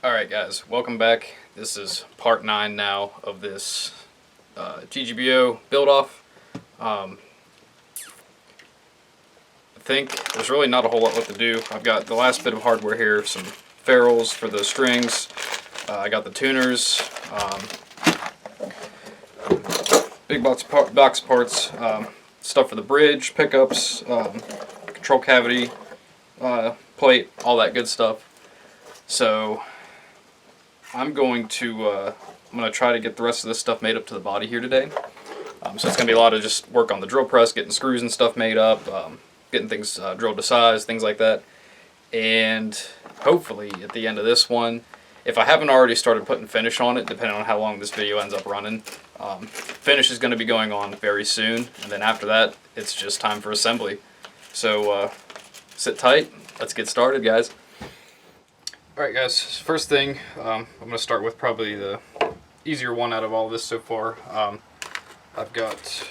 Alright guys, welcome back. This is part 9 now of this GGBO build-off. I think there's really not a whole lot left to do. I've got the last bit of hardware here, some ferrules for the strings. I got the tuners, big box parts, stuff for the bridge, pickups, control cavity, plate, all that good stuff. So I'm going to try to get the rest of this stuff made up to the body here today. So it's going to be a lot of just work on the drill press, getting screws and stuff made up, getting things drilled to size, things like that. And hopefully at the end of this one, if I haven't already started putting finish on it, depending on how long this video ends up running, finish is going to be going on very soon. And then after that, it's just time for assembly. So sit tight. Let's get started, guys. Alright guys, first thing, I'm going to start with probably the easier one out of all this so far. I've got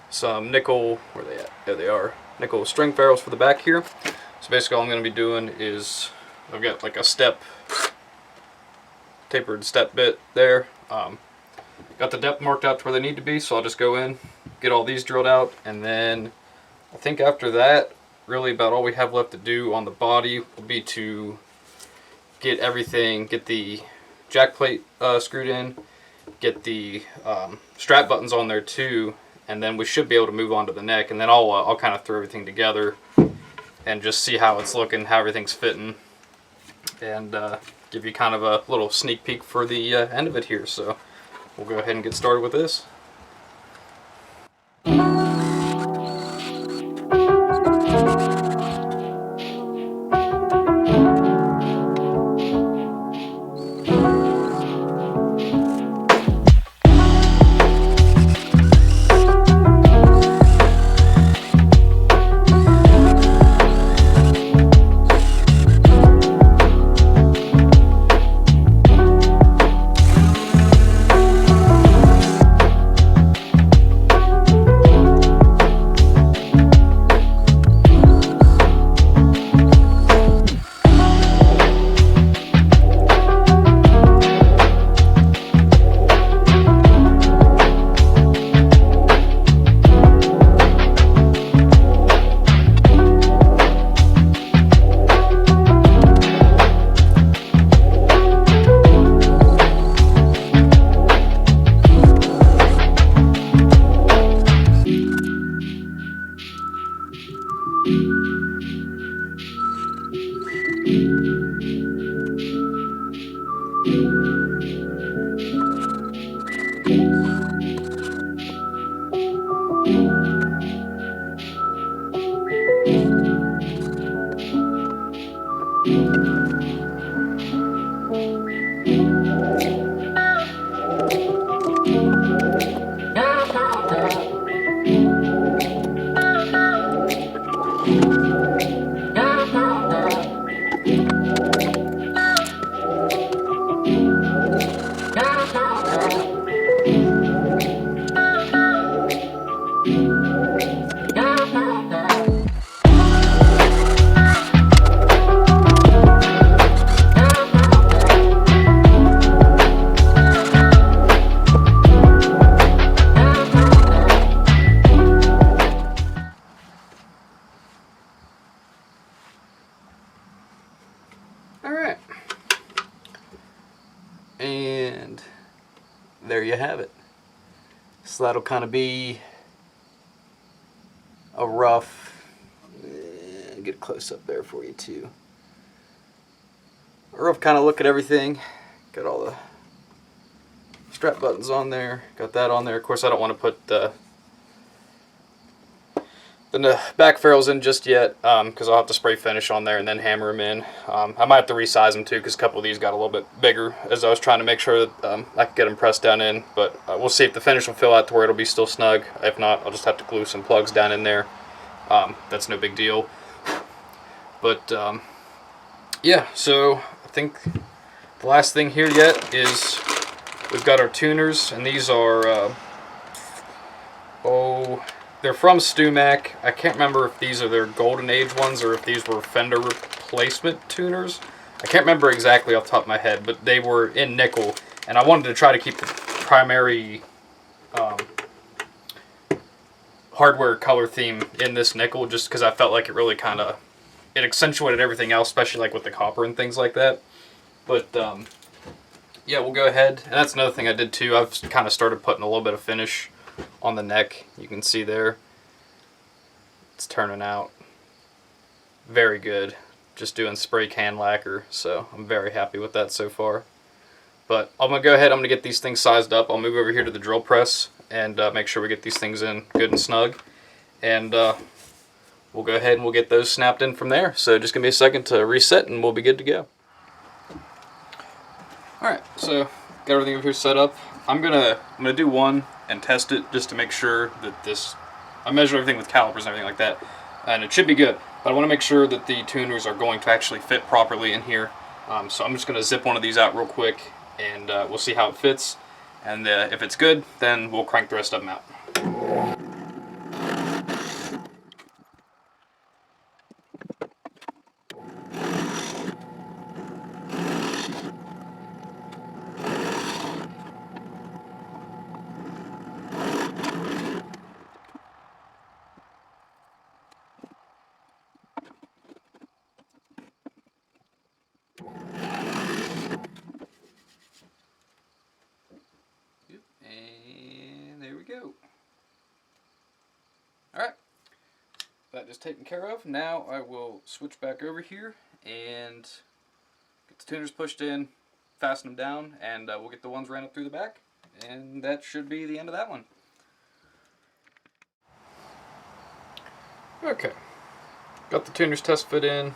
some nickel, where are they at? There they are, nickel string ferrules for the back here. So basically all I'm going to be doing is, I've got like a tapered step bit there. Got the depth marked out to where they need to be, so I'll just go in, get all these drilled out, and then I think after that, really about all we have left to do on the body will be to get the jack plate screwed in, get the strap buttons on there too, and then we should be able to move on to the neck, and then I'll kind of throw everything together and just see how it's looking, how everything's fitting, and give you kind of a little sneak peek for the end of it here. So we'll go ahead and get started with this. Alright, and there you have it. So that'll kind of be a rough, get a close up there for you too. A rough kind of look at everything. Got all the strap buttons on there, got that on there. Of course I don't want to put the back ferrules in just yet, because I'll have to spray finish on there and then hammer them in. I might have to resize them too, because a couple of these got a little bit bigger, as I was trying to make sure that I could get them pressed down in. But we'll see if the finish will fill out to where it'll be still snug. If not, I'll just have to glue some plugs down in there. That's no big deal. But yeah, so I think the last thing here yet is we've got our tuners, and these are they're from StewMac. I can't remember if these are their Golden Age ones or if these were Fender replacement tuners. I can't remember exactly off the top of my head, but they were in nickel, and I wanted to try to keep the primary hardware color theme in this nickel, just because I felt like it really kind of, it accentuated everything else, especially like with the copper and things like that. But yeah, we'll go ahead, and that's another thing I did too. I've kind of started putting a little bit of finish on the neck. You can see there, it's turning out very good. Just doing spray can lacquer, so I'm very happy with that so far. But I'm going to go ahead, I'm going to get these things sized up. I'll move over here to the drill press and make sure we get these things in good and snug. And we'll go ahead and we'll get those snapped in from there. So just give me a second to reset and we'll be good to go. Alright, so got everything over here set up. I'm gonna do one and test it just to make sure that this, I measure everything with calipers and everything like that, and it should be good. But I want to make sure that the tuners are going to actually fit properly in here. So I'm just going to zip one of these out real quick, and we'll see how it fits. And if it's good, then we'll crank the rest of them out. And there we go. Alright, that is taken care of. Now I will switch back over here and get the tuners pushed in, fasten them down, and we'll get the ones ran up through the back. And that should be the end of that one. Okay, got the tuners test fit in.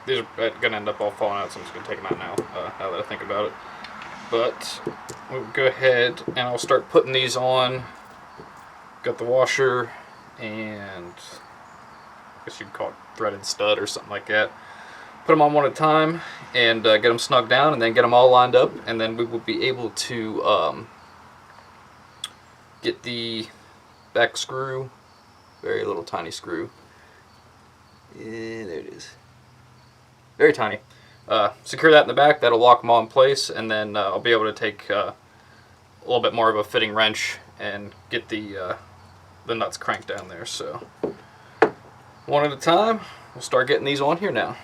These are going to end up all falling out, so I'm just going to take them out now that I think about it. But we'll go ahead and I'll start putting these on. Got the washer and I guess you'd call it threaded stud or something like that. Put them on one at a time and get them snugged down, and then get them all lined up, and then we will be able to get the back screw, very little tiny screw. Yeah, there it is. Very tiny. Secure that in the back. That'll lock them all in place, and then I'll be able to take a little bit more of a fitting wrench and get the nuts cranked down there. So one at a time, we'll start getting these on here now.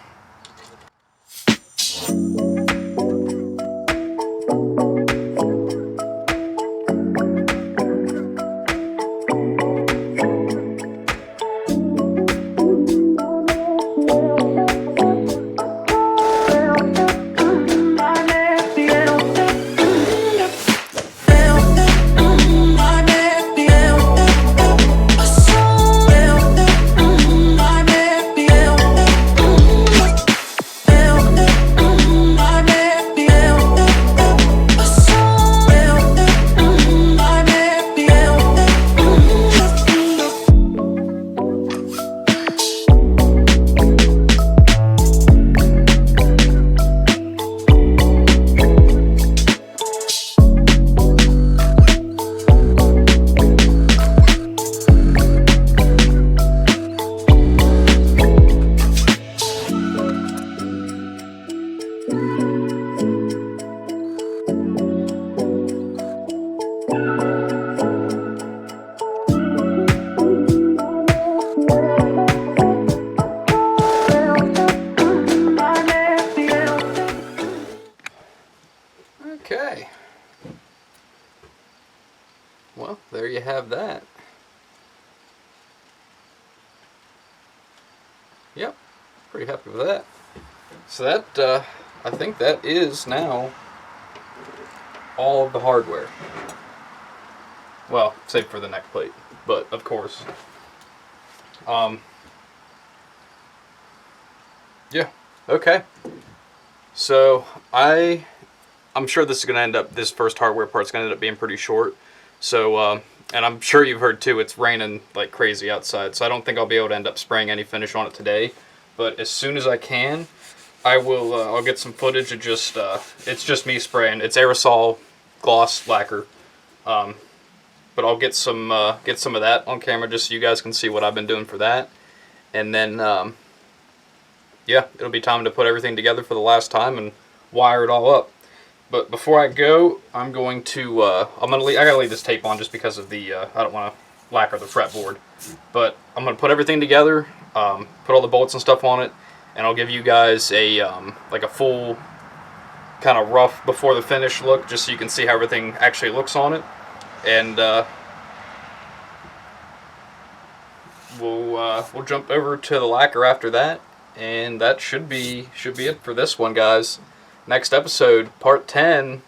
Okay. Well, there you have that. Yep, pretty happy with that. So that, I think that is now all of the hardware. Well, save for the neck plate, but of course. Yeah, okay. So I'm sure this is going to end up, this first hardware part's going to end up being pretty short. So, and I'm sure you've heard too, it's raining like crazy outside. So I don't think I'll be able to end up spraying any finish on it today. But as soon as I can, I will, I'll get some footage of just, it's just me spraying. It's aerosol gloss lacquer. But I'll get some of that on camera just so you guys can see what I've been doing for that. And then, yeah, it'll be time to put everything together for the last time and wire it all up. But before I go, I'm going to I gotta leave this tape on just because of the I don't want to lacquer the fretboard. But I'm gonna put everything together, put all the bolts and stuff on it, and I'll give you guys a like a full kind of rough before the finish look, just so you can see how everything actually looks on it. And we'll jump over to the lacquer after that, and that should be it for this one, guys. Next episode, part 10,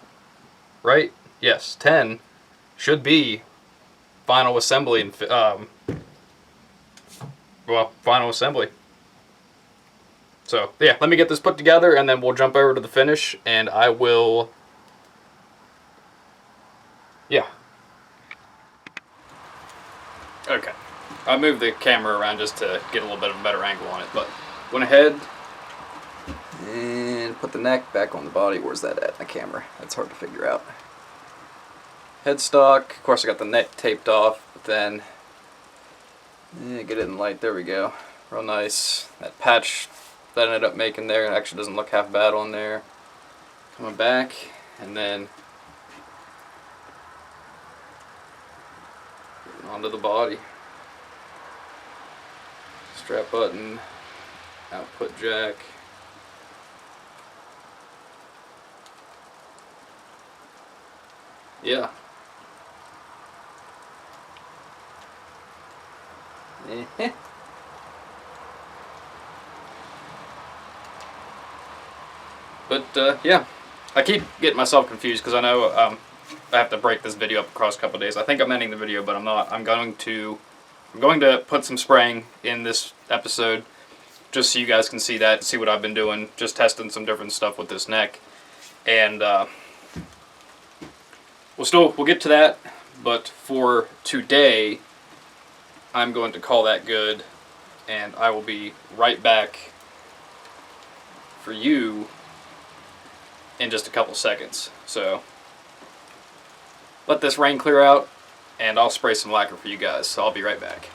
right? Yes, 10 should be final assembly and final assembly. So yeah, let me get this put together, and then we'll jump over to the finish, and I will. Yeah. Okay. I moved the camera around just to get a little bit of a better angle on it, but went ahead and put the neck back on the body. Where's that at? The camera. That's hard to figure out. Headstock. Of course, I got the neck taped off, but then get it in light. There we go. Real nice. That patch that I ended up making there, it actually doesn't look half bad on there. Coming back, and then onto the body. Strap button, output jack. Yeah. But yeah, I keep getting myself confused because I know I have to break this video up across a couple of days. I think I'm ending the video, but I'm not. I'm going to put some spraying in this episode just so you guys can see that, see what I've been doing, just testing some different stuff with this neck. And we'll get to that, but for today, I'm going to call that good, and I will be right back for you in just a couple seconds. So let this rain clear out, and I'll spray some lacquer for you guys. So I'll be right back.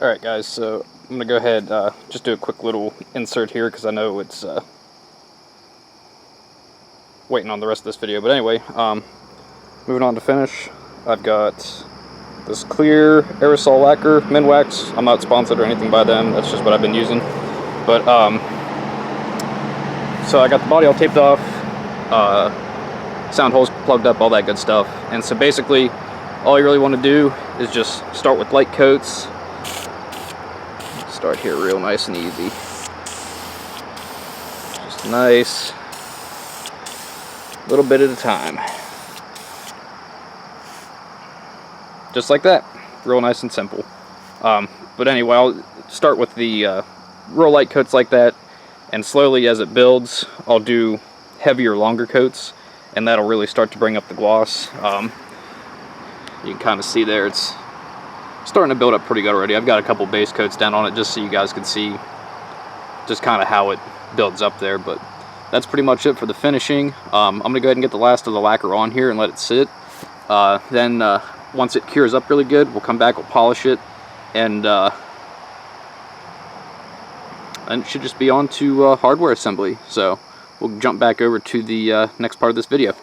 Alright guys, so I'm going to go ahead just do a quick little insert here because I know it's waiting on the rest of this video. But anyway, moving on to finish, I've got this clear aerosol lacquer, Minwax. I'm not sponsored or anything by them, that's just what I've been using. But so I got the body all taped off, sound holes plugged up, all that good stuff. And so basically all you really want to do is just start with light coats. Start here real nice and easy. Just nice, little bit at a time. Just like that, real nice and simple. But anyway, I'll start with the real light coats like that, and slowly as it builds, I'll do heavier, longer coats, and that'll really start to bring up the gloss. You can kind of see there, it's starting to build up pretty good already. I've got a couple base coats down on it just so you guys can see just kind of how it builds up there, but that's pretty much it for the finishing. I'm going to go ahead and get the last of the lacquer on here and let it sit. Then once it cures up really good, we'll come back, we'll polish it, and it should just be on to hardware assembly. So we'll jump back over to the next part of this video.